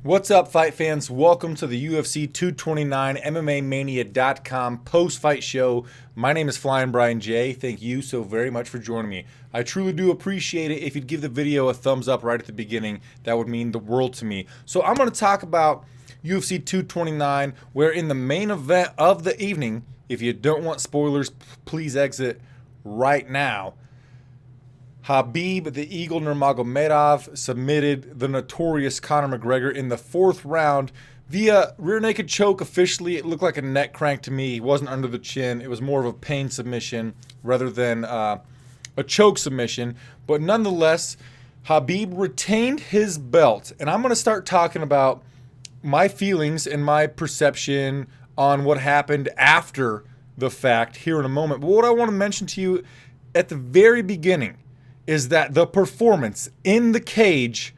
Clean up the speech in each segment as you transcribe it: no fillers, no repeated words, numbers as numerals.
What's up, fight fans? Welcome to the UFC 229 MMAmania.com post-fight show. My name is Flying Brian J. Thank you so very much for joining me. I truly do appreciate it if you'd give the video a thumbs up right at the beginning. That would mean the world to me. So I'm going to talk about UFC 229, where in the main event of the evening, if you don't want spoilers, please exit right now. Khabib, the Eagle Nurmagomedov, submitted the notorious Conor McGregor in the fourth round via rear naked choke. Officially, it looked like a neck crank to me. He wasn't under the chin. It was more of a pain submission rather than a choke submission. But nonetheless, Khabib retained his belt. And I'm going to start talking about my feelings and my perception on what happened after the fact here in a moment. But what I want to mention to you at the very beginning is that the performance in the cage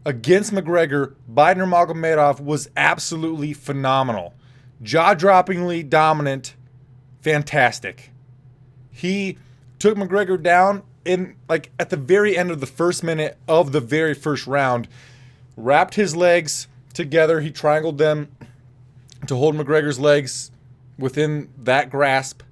against McGregor by Nurmagomedov was absolutely phenomenal. Jaw-droppingly dominant, fantastic. He took McGregor down in at the very end of the first minute of the very first round, wrapped his legs together, he triangled them to hold McGregor's legs within that grasp.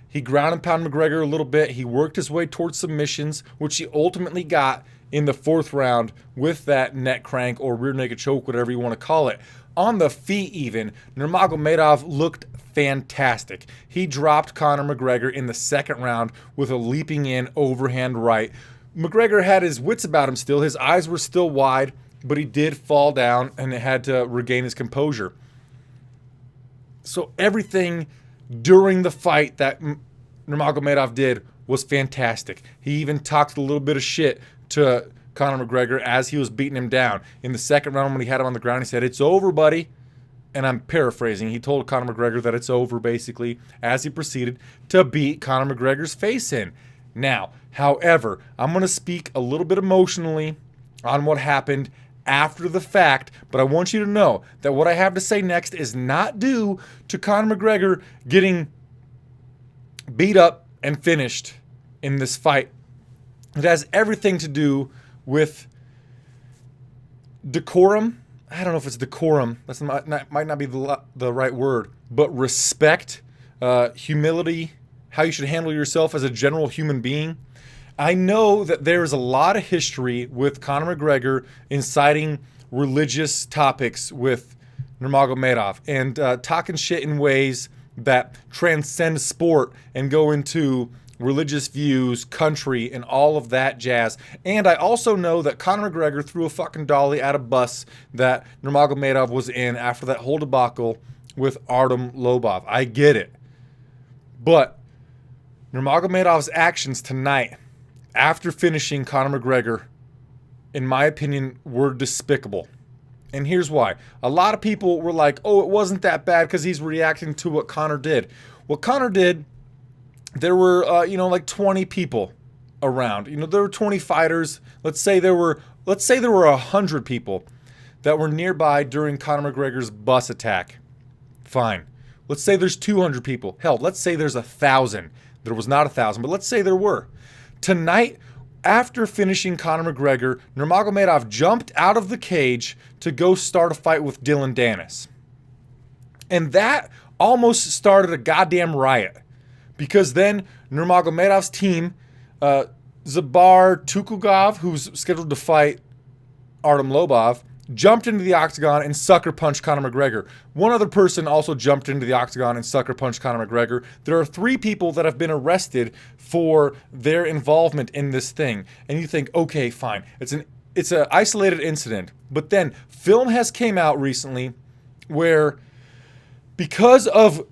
He ground and pounded McGregor a little bit. He worked his way towards submissions, which he ultimately got in the fourth round with that neck crank or rear naked choke, whatever you want to call it. On the feet even, Nurmagomedov looked fantastic. He dropped Conor McGregor in the second round with a leaping in overhand right. McGregor had his wits about him still. His eyes were still wide, but he did fall down and had to regain his composure. So everything during the fight that Nurmagomedov did was fantastic. He even talked a little bit of shit to Conor McGregor as he was beating him down. In the second round when he had him on the ground, he said, "It's over, buddy." And I'm paraphrasing. He told Conor McGregor that it's over, basically, as he proceeded to beat Conor McGregor's face in. Now, however, I'm going to speak a little bit emotionally on what happened after the fact, but I want you to know that what I have to say next is not due to Conor McGregor getting beat up and finished in this fight. It has everything to do with decorum. I don't know if it's decorum. That might not be the right word, but respect, humility, how you should handle yourself as a general human being. I know that there is a lot of history with Conor McGregor inciting religious topics with Nurmagomedov and talking shit in ways that transcend sport and go into religious views, country, and all of that jazz. And I also know that Conor McGregor threw a fucking dolly at a bus that Nurmagomedov was in after that whole debacle with Artem Lobov. I get it. But Nurmagomedov's actions tonight, after finishing Conor McGregor, in my opinion, were despicable. And here's why. A lot of people were like, oh, it wasn't that bad because he's reacting to what Conor did. What Conor did, there were, 20 people around. There were 20 fighters. Let's say there were 100 people that were nearby during Conor McGregor's bus attack. Fine. Let's say there's 200 people. Hell, let's say there's 1,000. There was not 1,000, but let's say there were. Tonight, after finishing Conor McGregor, Nurmagomedov jumped out of the cage to go start a fight with Dylan Dennis. And that almost started a goddamn riot. Because then Nurmagomedov's team, Zabar Tukugov, who's scheduled to fight Artem Lobov, jumped into the octagon and sucker punched Conor McGregor. One other person also jumped into the octagon and sucker punched Conor McGregor. There are 3 people that have been arrested for their involvement in this thing. And you think, okay, fine. It's an isolated incident. But then film has came out recently where because of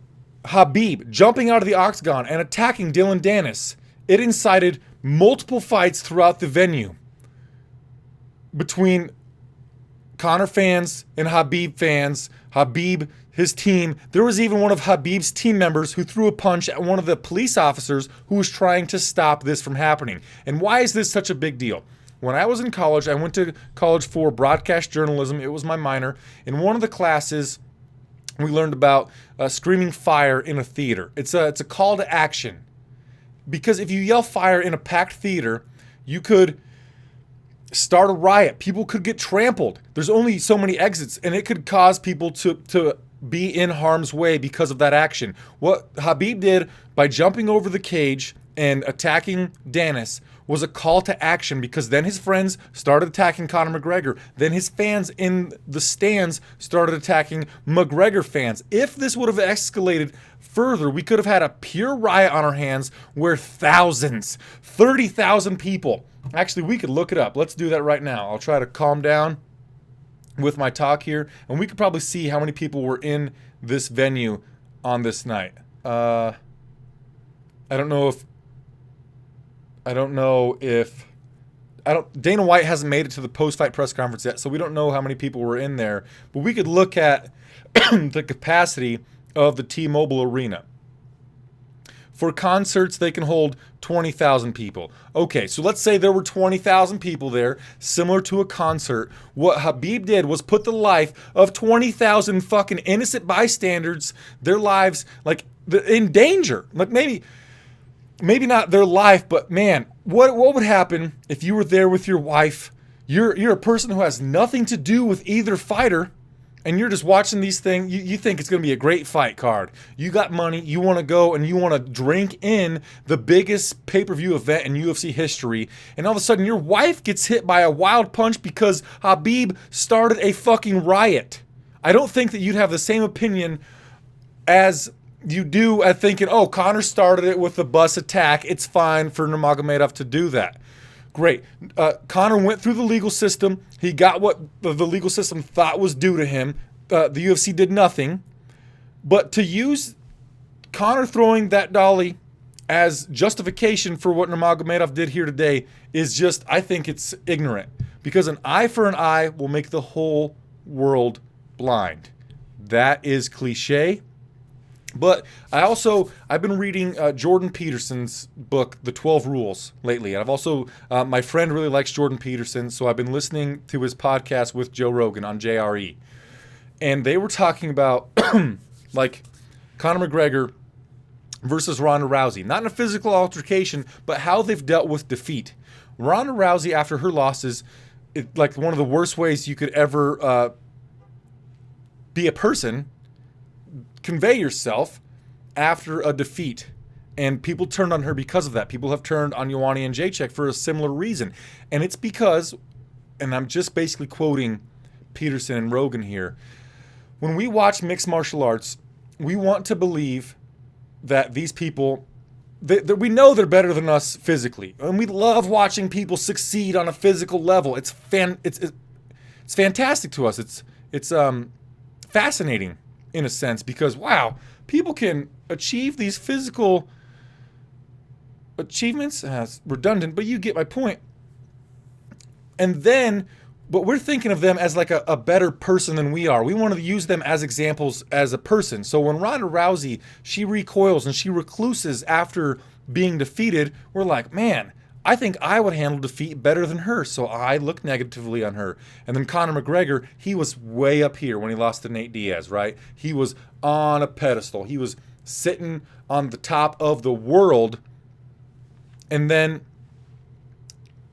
Khabib jumping out of the octagon and attacking Dylan Dennis, it incited multiple fights throughout the venue between Conor fans and Khabib fans. Khabib, his team. There was even one of Khabib's team members who threw a punch at one of the police officers who was trying to stop this from happening. And why is this such a big deal? When I was in college, I went to college for broadcast journalism. It was my minor. In one of the classes, we learned about screaming fire in a theater. It's a call to action. Because if you yell fire in a packed theater, you could start a riot. People could get trampled. There's only so many exits, and it could cause people to be in harm's way because of that action. What Khabib did by jumping over the cage and attacking Dennis was a call to action, because then his friends started attacking Conor McGregor. Then his fans in the stands started attacking McGregor fans. If this would have escalated further, we could have had a pure riot on our hands where thousands, 30,000 people, actually we could look it up. Let's do that right now. I'll try to calm down with my talk here, and we could probably see how many people were in this venue on this night. I don't know if Dana White hasn't made it to the post-fight press conference yet, so we don't know how many people were in there, but we could look at the capacity of the T-Mobile Arena. For concerts, they can hold 20,000 people. Okay, so let's say there were 20,000 people there, similar to a concert. What Khabib did was put the life of 20,000 fucking innocent bystanders, their lives, like, in danger. Like, maybe not their life, but man, what would happen if you were there with your wife? You're a person who has nothing to do with either fighter, and you're just watching these things. You think it's going to be a great fight card. You got money. You want to go and you want to drink in the biggest pay-per-view event in UFC history. And all of a sudden your wife gets hit by a wild punch because Khabib started a fucking riot. I don't think that you'd have the same opinion as you do at thinking, oh, Conor started it with the bus attack. It's fine for Nurmagomedov to do that. Great. Conor went through the legal system. He got what the legal system thought was due to him. The UFC did nothing. But to use Conor throwing that dolly as justification for what Nurmagomedov did here today is just, I think it's ignorant. Because an eye for an eye will make the whole world blind. That is cliche. But I've been reading Jordan Peterson's book, The 12 Rules, lately. And I've also, my friend really likes Jordan Peterson, so I've been listening to his podcast with Joe Rogan on JRE. And they were talking about, like, Conor McGregor versus Ronda Rousey. Not in a physical altercation, but how they've dealt with defeat. Ronda Rousey, after her losses, like one of the worst ways you could ever be a person, convey yourself after a defeat, and people turned on her because of that. People have turned on Ioane and Jacek for a similar reason, and it's because, and I'm just basically quoting Peterson and Rogan here, when we watch mixed martial arts, we want to believe that these people, that we know they're better than us physically, and we love watching people succeed on a physical level. It's fantastic to us. It's fascinating in a sense, because wow, people can achieve these physical achievements. It's redundant, but you get my point. And then, but we're thinking of them as like a better person than we are. We want to use them as examples as a person. So when Ronda Rousey, she recoils and she recluses after being defeated, we're like, man, I think I would handle defeat better than her, so I look negatively on her. And then Conor McGregor, he was way up here when he lost to Nate Diaz, right? He was on a pedestal. He was sitting on the top of the world. And then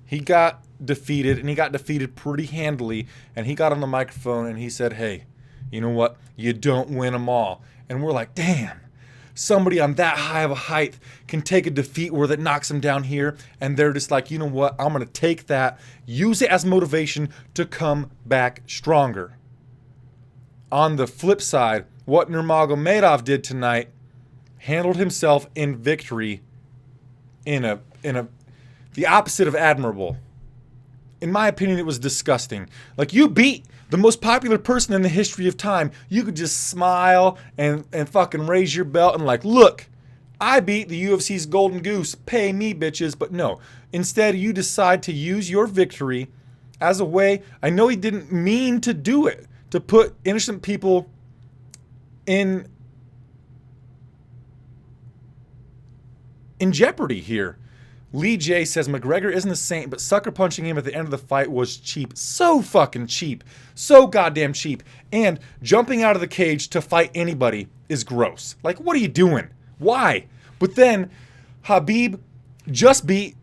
he got defeated, and he got defeated pretty handily. And he got on the microphone and he said, hey, you know what? You don't win them all. And we're like, damn. Somebody on that high of a height can take a defeat where that knocks them down here, and they're just like, you know what, I'm going to take that, use it as motivation to come back stronger. On the flip side, what Nurmagomedov did tonight, handled himself in victory in the opposite of admirable. In my opinion, it was disgusting. Like, you beat the most popular person in the history of time. You could just smile and fucking raise your belt and like, look, I beat the UFC's golden goose. Pay me, bitches. But no. Instead, you decide to use your victory as a way. I know he didn't mean to do it, to put innocent people in jeopardy here. Lee J says McGregor isn't a saint, but sucker punching him at the end of the fight was cheap. So fucking cheap. So goddamn cheap. And jumping out of the cage to fight anybody is gross. Like, what are you doing? Why? But then Khabib just beat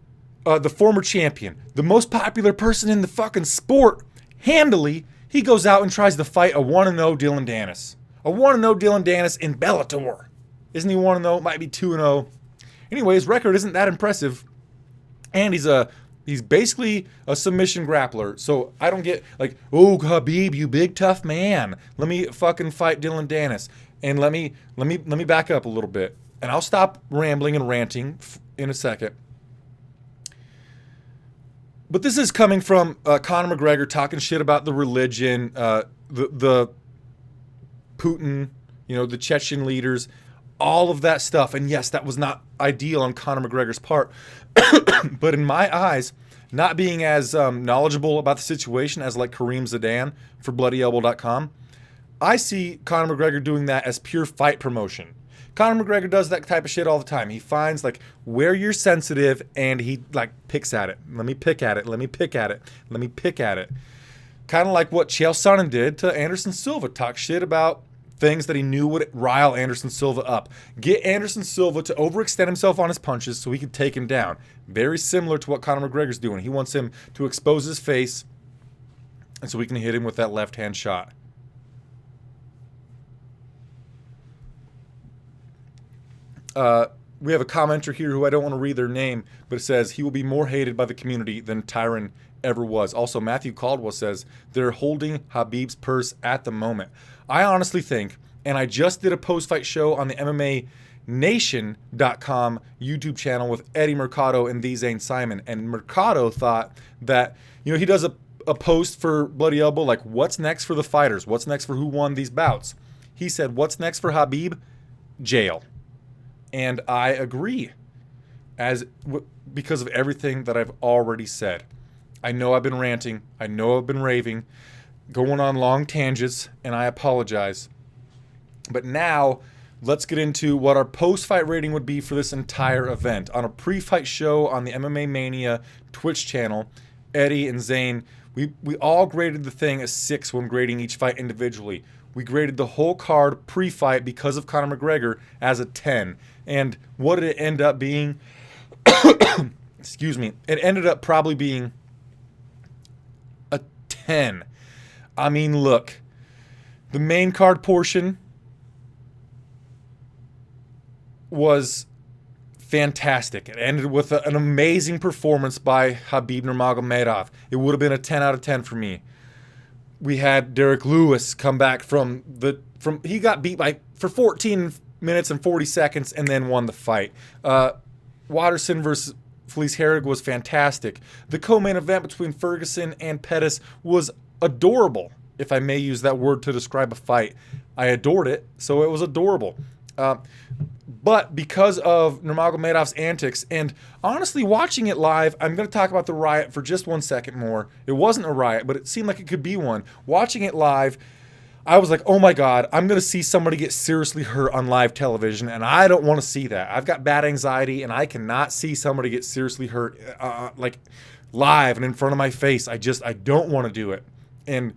the former champion, the most popular person in the fucking sport, handily, he goes out and tries to fight a 1-0 Dylan Dennis. A 1-0 Dylan Dennis in Bellator. Isn't he 1-0? Might be 2-0. Anyway, his record isn't that impressive. And he's basically a submission grappler. So I don't get like, oh, Khabib, you big tough man. Let me fucking fight Dylan Dennis. And let me back up a little bit. And I'll stop rambling and ranting in a second. But this is coming from Conor McGregor talking shit about the religion, the Putin, the Chechen leaders, all of that stuff. And yes, that was not ideal on Conor McGregor's part. But in my eyes, not being as knowledgeable about the situation as like Kareem Zidane for BloodyElbow.com, I see Conor McGregor doing that as pure fight promotion. Conor McGregor does that type of shit all the time. He finds like where you're sensitive and he like picks at it. Let me pick at it. Let me pick at it. Let me pick at it. Kind of like what Chael Sonnen did to Anderson Silva. Talk shit about things that he knew would rile Anderson Silva up. Get Anderson Silva to overextend himself on his punches so he could take him down. Very similar to what Conor McGregor's doing. He wants him to expose his face and so we can hit him with that left-hand shot. We have a commenter here who I don't want to read their name, but it says he will be more hated by the community than Tyron ever was. Also, Matthew Caldwell says they're holding Khabib's purse at the moment. I honestly think, and I just did a post-fight show on the mma-nation.com YouTube channel with Eddie Mercado and the Zane Simon, and Mercado thought that, he does a post for Bloody Elbow, like, what's next for the fighters? What's next for who won these bouts? He said, what's next for Khabib? Jail. And I agree, because of everything that I've already said. I know I've been ranting. I know I've been raving, going on long tangents, and I apologize. But now, let's get into what our post-fight rating would be for this entire event. On a pre-fight show on the MMA Mania Twitch channel, Eddie and Zane, we all graded the thing a 6 when grading each fight individually. We graded the whole card pre-fight because of Conor McGregor as a 10. And what did it end up being? Excuse me. It ended up probably being a 10. I mean, look. The main card portion was fantastic. It ended with an amazing performance by Khabib Nurmagomedov. It would have been a 10 out of 10 for me. We had Derek Lewis come back from he got beat for 14 minutes and 40 seconds and then won the fight. Watterson versus Felice Herrig was fantastic. The co-main event between Ferguson and Pettis was adorable, if I may use that word to describe a fight. I adored it, so it was adorable. But because of Nurmagomedov's antics, and honestly watching it live, I'm going to talk about the riot for just 1 second more. It wasn't a riot, but it seemed like it could be one. Watching it live, I was like, oh my God, I'm going to see somebody get seriously hurt on live television, and I don't want to see that. I've got bad anxiety, and I cannot see somebody get seriously hurt like live and in front of my face. I don't want to do it. And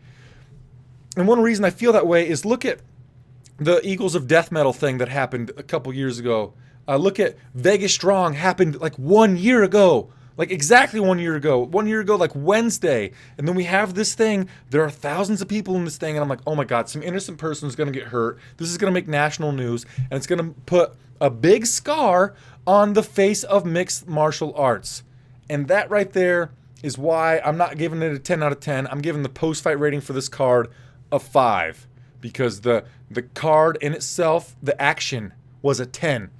one reason I feel that way is look at the Eagles of Death Metal thing that happened a couple years ago. Look at Vegas Strong, happened like 1 year ago. Like exactly 1 year ago. 1 year ago, like Wednesday. And then we have this thing. There are thousands of people in this thing. And I'm like, oh my God, some innocent person is going to get hurt. This is going to make national news. And it's going to put a big scar on the face of mixed martial arts. And that right there is why I'm not giving it a 10 out of 10. I'm giving the post-fight rating for this card a 5. Because the card in itself, the action, was a 10.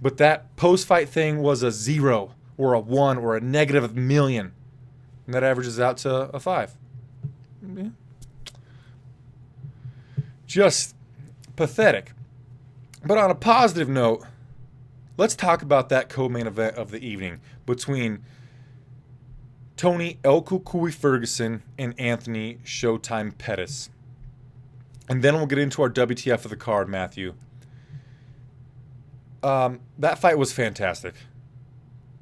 But that post-fight thing was a 0 or a 1 or a negative million. And that averages out to a 5. Yeah. Just pathetic. But on a positive note, let's talk about that co-main event of the evening between Tony El Cucuy Ferguson and Anthony Showtime Pettis. And then we'll get into our WTF of the card, Matthew. That fight was fantastic.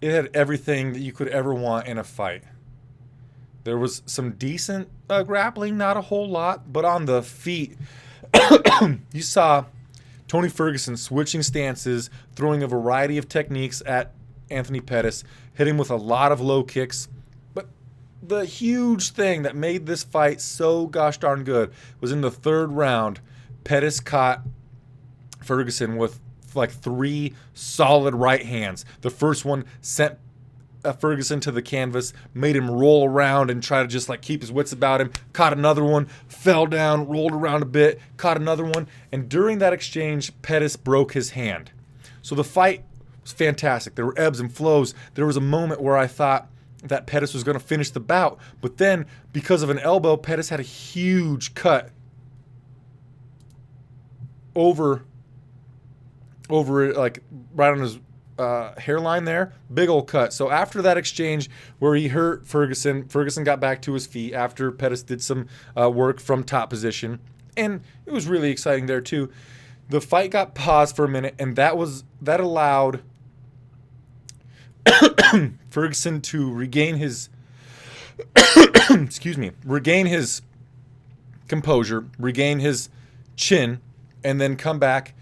It had everything that you could ever want in a fight. There was some decent grappling, not a whole lot, but on the feet, you saw Tony Ferguson switching stances, throwing a variety of techniques at Anthony Pettis, hit him with a lot of low kicks. But the huge thing that made this fight so gosh darn good was in the third round, Pettis caught Ferguson with like 3 solid right hands. The first one sent Ferguson to the canvas, made him roll around and try to just like keep his wits about him. Caught another one, fell down, rolled around a bit, caught another one, and during that exchange, Pettis broke his hand. So the fight was fantastic. There were ebbs and flows. There was a moment where I thought that Pettis was going to finish the bout, but then because of an elbow, Pettis had a huge cut over like right on his hairline there, big old cut. So after that exchange where he hurt Ferguson got back to his feet after Pettis did some work from top position, and it was really exciting there too. The fight got paused for a minute, and that allowed Ferguson to regain his regain his composure, regain his chin, and then come back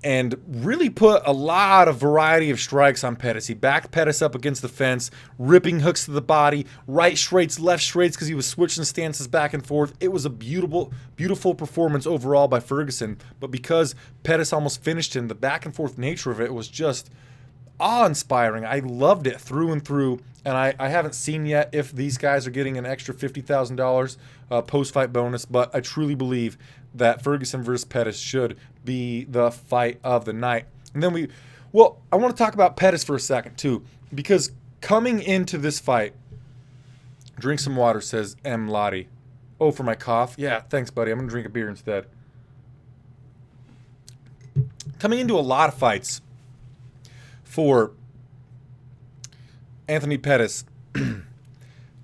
and really put a lot of variety of strikes on Pettis. He backed Pettis up against the fence, ripping hooks to the body, right straights, left straights, because he was switching stances back and forth. It was a beautiful, beautiful performance overall by Ferguson. But because Pettis almost finished him, the back and forth nature of it was just awe-inspiring. I loved it through and through. And I haven't seen yet if these guys are getting an extra $50,000 post-fight bonus, but I truly believe that Ferguson versus Pettis should be the fight of the night. And then I want to talk about Pettis for a second too, because coming into this fight, drink some water, says M. Lottie. Oh, for my cough? Yeah, thanks, buddy. I'm going to drink a beer instead. Coming into a lot of fights for Anthony Pettis,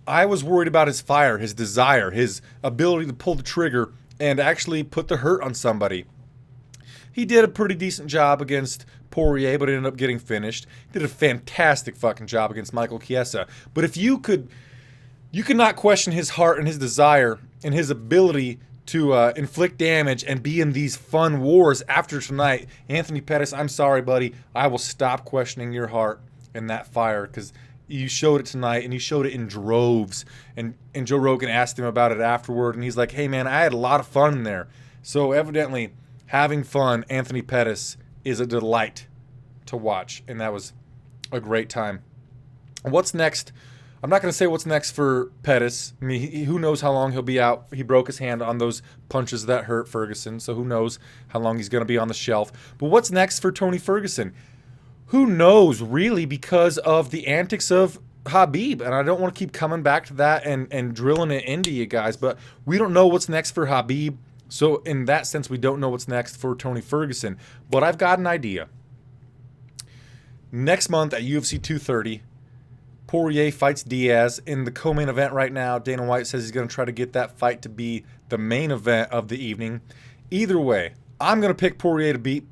I was worried about his fire, his desire, his ability to pull the trigger and actually put the hurt on somebody. He did a pretty decent job against Poirier, but ended up getting finished. He did a fantastic fucking job against Michael Chiesa. But if you could not question his heart and his desire and his ability to inflict damage and be in these fun wars after tonight, Anthony Pettis, I'm sorry, buddy. I will stop questioning your heart and that fire, because you showed it tonight, and you showed it in droves. And Joe Rogan asked him about it afterward, and he's like, hey, man, I had a lot of fun in there. So evidently, having fun, Anthony Pettis, is a delight to watch, and that was a great time. What's next? I'm not going to say what's next for Pettis. I mean, who knows how long he'll be out. He broke his hand on those punches that hurt Ferguson, so who knows how long he's going to be on the shelf. But what's next for Tony Ferguson? Who knows, really, because of the antics of Khabib. And I don't want to keep coming back to that and drilling it into you guys, but we don't know what's next for Khabib. So in that sense, we don't know what's next for Tony Ferguson. But I've got an idea. Next month at UFC 230, Poirier fights Diaz. In the co-main event right now, Dana White says he's going to try to get that fight to be the main event of the evening. Either way, I'm going to pick Poirier to beat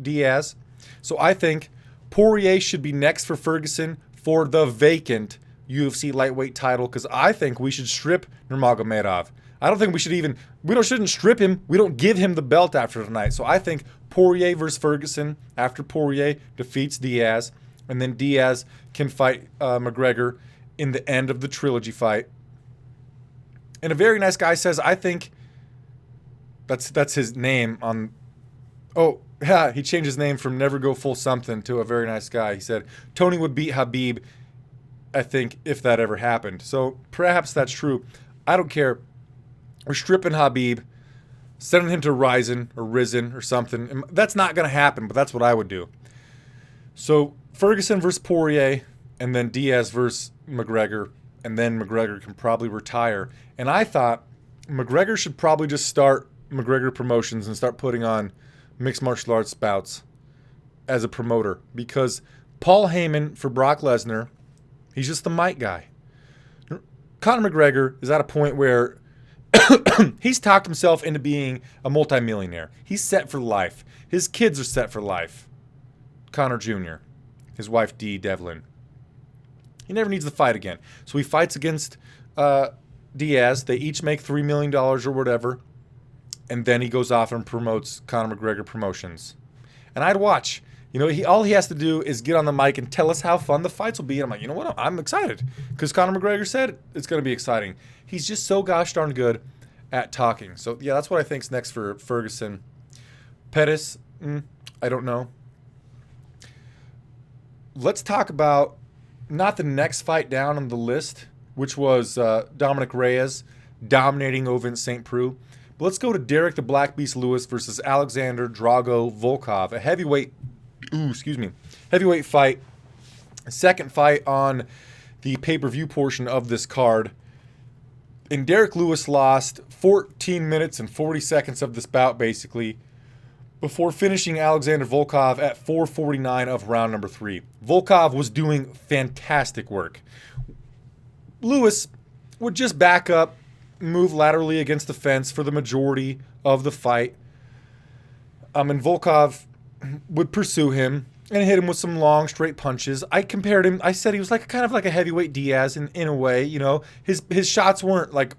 Diaz. So I think Poirier should be next for Ferguson for the vacant UFC lightweight title, because I think we should strip Nurmagomedov. I don't think we shouldn't strip him. We don't give him the belt after tonight. So I think Poirier versus Ferguson after Poirier defeats Diaz, and then Diaz can fight McGregor in the end of the trilogy fight. And a very nice guy says, I think that's his name on. Oh, yeah, he changed his name from Never Go Full Something to a very nice guy. He said Tony would beat Khabib, I think, if that ever happened. So perhaps that's true. I don't care. We're stripping Khabib, sending him to Risen or something. And that's not going to happen, but that's what I would do. So Ferguson versus Poirier, and then Diaz versus McGregor, and then McGregor can probably retire. And I thought McGregor should probably just start McGregor Promotions and start putting on mixed martial arts bouts as a promoter, because Paul Heyman for Brock Lesnar, he's just the mic guy. Conor McGregor is at a point where he's talked himself into being a multimillionaire. He's set for life. His kids are set for life. Conor Jr., his wife Dee Devlin. He never needs to fight again. So he fights against Diaz. They each make $3 million or whatever. And then he goes off and promotes Conor McGregor Promotions. And I'd watch. You know, all he has to do is get on the mic and tell us how fun the fights will be. And I'm like, you know what? I'm excited because Conor McGregor said it's going to be exciting. He's just so gosh darn good at talking. So, yeah, that's what I think's next for Ferguson. Pettis, I don't know. Let's talk about not the next fight down on the list, which was Dominic Reyes dominating Ovince St. Preux. But let's go to Derek the Black Beast Lewis versus Alexander Drago Volkov, a heavyweight fight. Second fight on the pay-per-view portion of this card. And Derek Lewis lost 14 minutes and 40 seconds of this bout, basically, before finishing Alexander Volkov at 4:49 of round number 3. Volkov was doing fantastic work. Lewis would just back up, move laterally against the fence for the majority of the fight. And Volkov would pursue him and hit him with some long, straight punches. I compared him. I said he was kind of like a heavyweight Diaz in a way. You know, his shots weren't like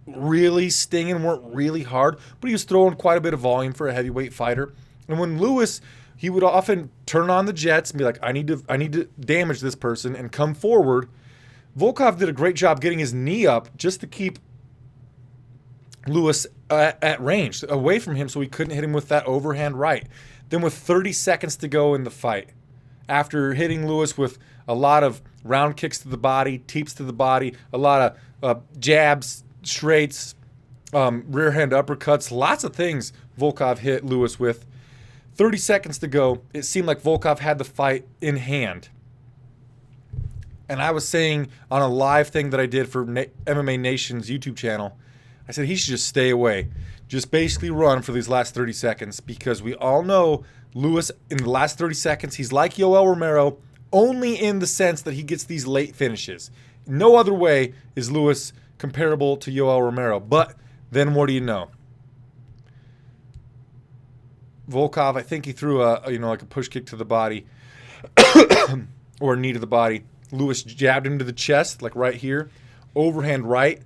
really stinging, weren't really hard, but he was throwing quite a bit of volume for a heavyweight fighter. And when Lewis, he would often turn on the jets and be like, I need to damage this person and come forward. Volkov did a great job getting his knee up just to keep Lewis at range, away from him, so he couldn't hit him with that overhand right. Then with 30 seconds to go in the fight, after hitting Lewis with a lot of round kicks to the body, teeps to the body, a lot of jabs, straights, rear hand uppercuts, lots of things Volkov hit Lewis with. 30 seconds to go, it seemed like Volkov had the fight in hand. And I was saying on a live thing that I did for MMA Nation's YouTube channel, I said he should just stay away. Just basically run for these last 30 seconds because we all know Lewis in the last 30 seconds, he's like Yoel Romero only in the sense that he gets these late finishes. No other way is Lewis comparable to Yoel Romero. But then what do you know? Volkov, I think he threw a push kick to the body or a knee to the body. Lewis jabbed him to the chest, like right here. Overhand right.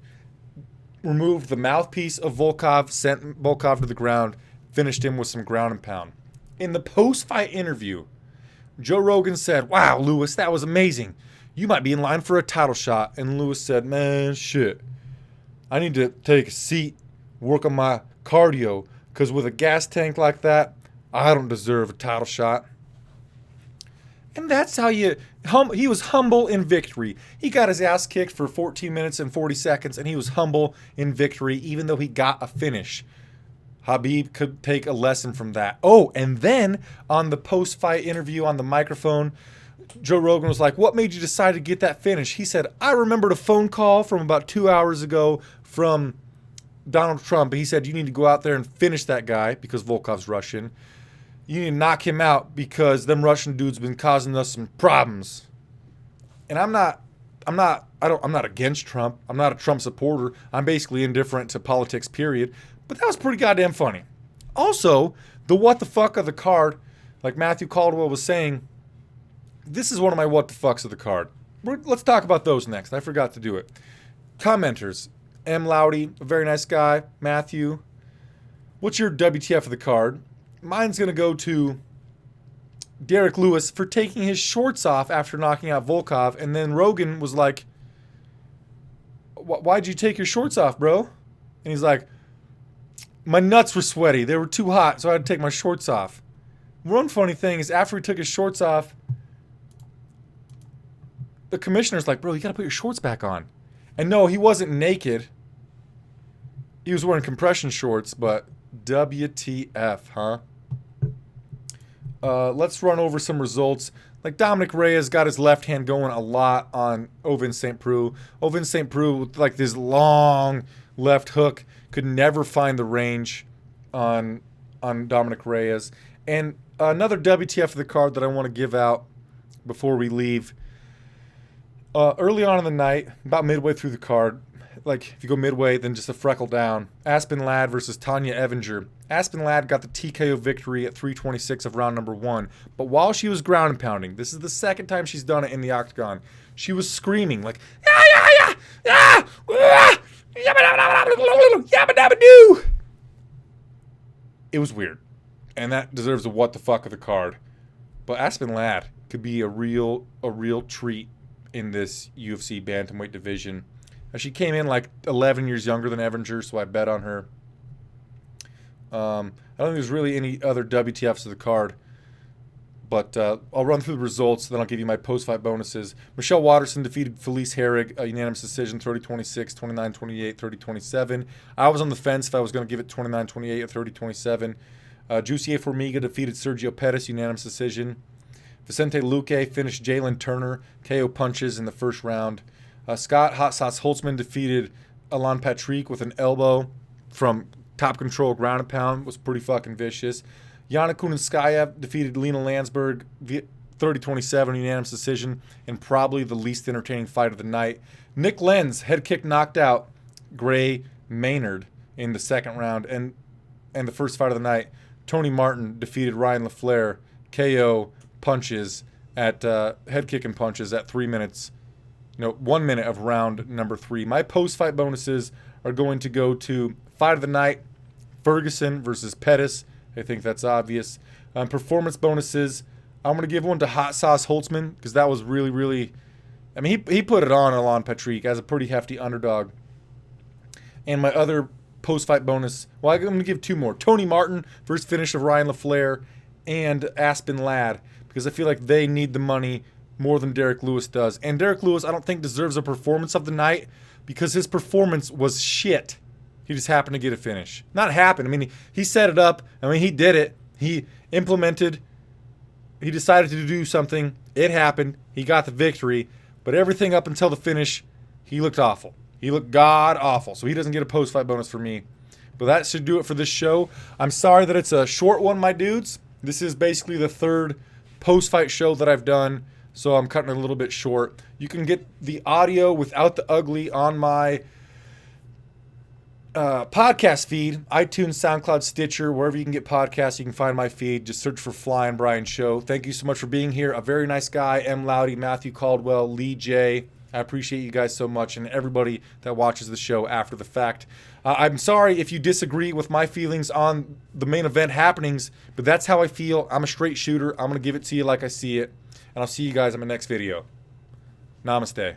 Removed the mouthpiece of Volkov, sent Volkov to the ground, finished him with some ground and pound. In the post-fight interview, Joe Rogan said, "Wow, Lewis, that was amazing. You might be in line for a title shot." And Lewis said, "Man, shit. I need to take a seat, work on my cardio, because with a gas tank like that, I don't deserve a title shot." And that's how he was humble in victory. He got his ass kicked for 14 minutes and 40 seconds, and he was humble in victory, even though he got a finish. Khabib could take a lesson from that. Oh, and then on the post-fight interview on the microphone, Joe Rogan was like, "What made you decide to get that finish?" He said, "I remembered a phone call from about 2 hours ago from Donald Trump." He said, "You need to go out there and finish that guy because Volkov's Russian. You need to knock him out because them Russian dudes been causing us some problems." And I'm not against Trump. I'm not a Trump supporter. I'm basically indifferent to politics, period. But that was pretty goddamn funny. Also, the what the fuck of the card, like Matthew Caldwell was saying, this is one of my what the fucks of the card. Let's talk about those next. I forgot to do it. Commenters. M. Loudy, a very nice guy. Matthew, what's your WTF of the card? Mine's going to go to Derek Lewis for taking his shorts off after knocking out Volkov. And then Rogan was like, "Why'd you take your shorts off, bro?" And he's like, "My nuts were sweaty. They were too hot, so I had to take my shorts off." One funny thing is after he took his shorts off, the commissioner's like, "Bro, you got to put your shorts back on." And no, he wasn't naked. He was wearing compression shorts, but WTF, huh? Let's run over some results. Like Dominic Reyes got his left hand going a lot on Ovince St. Preux. Ovince St. Preux with like this long left hook could never find the range on Dominic Reyes. And another WTF of the card that I want to give out before we leave. Early on in the night, about midway through the card, like if you go midway, then just a freckle down, Aspen Ladd versus Tanya Evinger. Aspen Ladd got the TKO victory at 3:26 of round number 1. But while she was ground and pounding, this is the second time she's done it in the octagon, she was screaming like, "Yeah, yeah, yeah, yeah, yeah, yabba dabba doo." It was weird. And that deserves a what the fuck of the card. But Aspen Ladd could be a real treat in this UFC bantamweight division. She came in like 11 years younger than Evinger, so I bet on her. I don't think there's really any other WTFs to the card. But I'll run through the results, then I'll give you my post-fight bonuses. Michelle Waterson defeated Felice Herrig, a unanimous decision, 30-26, 29-28, 30-27. I was on the fence if I was going to give it 29-28 or 30-27. Jussier Formiga defeated Sergio Pettis, unanimous decision. Vicente Luque finished Jalen Turner, KO punches in the first round. Scott Hot Sauce Holtzman defeated Alan Patrick with an elbow from top control, ground and pound. Was pretty fucking vicious. Yana Kunitskaya defeated Lena Landsberg 30-27 unanimous decision, and probably the least entertaining fight of the night. Nick Lenz head kick knocked out Gray Maynard in the second round, and the first fight of the night. Tony Martin defeated Ryan LaFleur KO punches at head kicking punches at 3 minutes. 1 minute of round number 3. My post-fight bonuses are going to go to fight of the night, Ferguson versus Pettis. I think that's obvious. Performance bonuses, I'm going to give one to Hot Sauce Holtzman because that was really, I mean, he put it on Alan Patrick as a pretty hefty underdog. And my other post-fight bonus, well, I'm going to give 2 more. Tony Martin versus finish of Ryan LaFleur and Aspen Ladd because I feel like they need the money more than Derek Lewis does. And Derek Lewis, I don't think deserves a performance of the night because his performance was shit. He just happened to get a finish. Not happened. I mean, he set it up. I mean, he did it. He implemented. He decided to do something. It happened. He got the victory. But everything up until the finish, he looked awful. He looked god awful. So he doesn't get a post-fight bonus for me. But that should do it for this show. I'm sorry that it's a short one, my dudes. This is basically the 3rd post-fight show that I've done. So I'm cutting it a little bit short. You can get the audio without the ugly on my podcast feed, iTunes, SoundCloud, Stitcher, wherever you can get podcasts, you can find my feed. Just search for Fly and Brian Show. Thank you so much for being here. A very nice guy, M. Loudy, Matthew Caldwell, Lee J. I appreciate you guys so much and everybody that watches the show after the fact. I'm sorry if you disagree with my feelings on the main event happenings, but that's how I feel. I'm a straight shooter. I'm going to give it to you like I see it. And I'll see you guys in my next video. Namaste.